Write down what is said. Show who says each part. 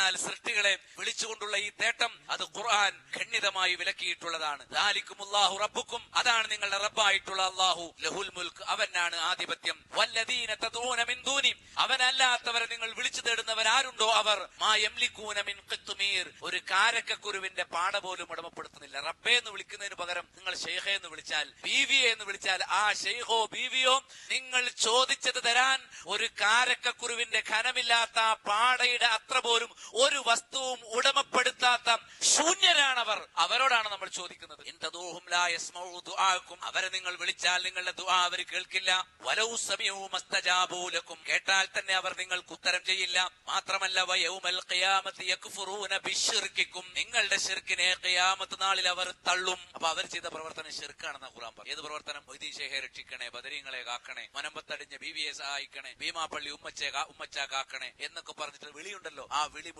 Speaker 1: എന്നാൽ സൃഷ്ടികളെ വിളിച്ചുകൊണ്ടുള്ള ഈ തേട്ടം അത് ഖുർആൻ ഖണ്ഡിതമായി വിലക്കിയിട്ടുള്ളതാണ്. ദാലികുമുല്ലാഹു റബ്ബുക്കും, അതാണ് നിങ്ങളുടെ റബ്ബായിട്ടുള്ള അല്ലാഹു. ലഹുൽ മുൽക്ക്, അവനാണ് ആധിപത്യം. വല്ലദീന തദഊന മിൻ ദൂനി, അവനല്ലാത്തവരെ നിങ്ങൾ വിളിച്ചു തേടുന്നവരാരുണ്ടോ അവർ മാ യംലികൂന മിൻ ഖിത്മീർ, ഒരു കാരക്കക്കുരുവിന്റെ പാട പോലും ഉടമപ്പെടുത്തുന്നില്ല. റബ്ബേ എന്ന് വിളിക്കുന്നതിന് പകരം നിങ്ങൾ ഷെയ്ഖേ എന്ന് വിളിച്ചാൽ, ബീവിയെ എന്ന് വിളിച്ചാൽ, ആ ഷെയ്ഖോ ബീവിയോ നിങ്ങൾ ചോദിച്ചത് തരാൻ ഒരു കാരക്കക്കുരുവിന്റെ ഘനമില്ലാത്ത ആ പാടയുടെ അത്ര പോലും ഒരു വസ്തുവും ഉടമപ്പെടുത്താത്ത ശൂന്യരാണവർ. അവരോടാണ് നമ്മൾ ചോദിക്കുന്നത്. ഇൻതദൂഹും ലാ യസ്മഉ ദുആഅക്കും, അവരെ നിങ്ങൾ വിളിച്ചാൽ നിങ്ങളുടെ ദുആ അവർ കേൾക്കില്ല. വലൗ സമിഉ മസ്തജാബൂ ലക്കും, കേട്ടാൽ തന്നെ അവർ നിങ്ങൾക്ക് ഉത്തരം ചെയ്യില്ല. മാത്രമല്ല വയൗമൽ ഖിയാമത്തി യക്ഫുറൂന ബിശ്ശിർക്കിക്കും, നിങ്ങളുടെ ശിർക്കിനെ ഖിയാമത്ത് നാളിൽ അവർ തള്ളും. അപ്പൊ അവർ ചെയ്ത പ്രവർത്തനം ശിർക്കാണെന്ന് ഖുർആൻ പറയും. ഏത് പ്രവർത്തനം? മൊയ്തീൻ ശേഖയെ രക്ഷിക്കണേ, ബദരീങ്ങളെ കാക്കണേ, മനമ്പത്തടിഞ്ഞ ബീവിയെ സഹായിക്കണേ, ഭീമാപ്പള്ളി ഉമ്മച്ച കാക്കണേ എന്നൊക്കെ പറഞ്ഞിട്ട് വിളിയുണ്ടല്ലോ. ആ വിളി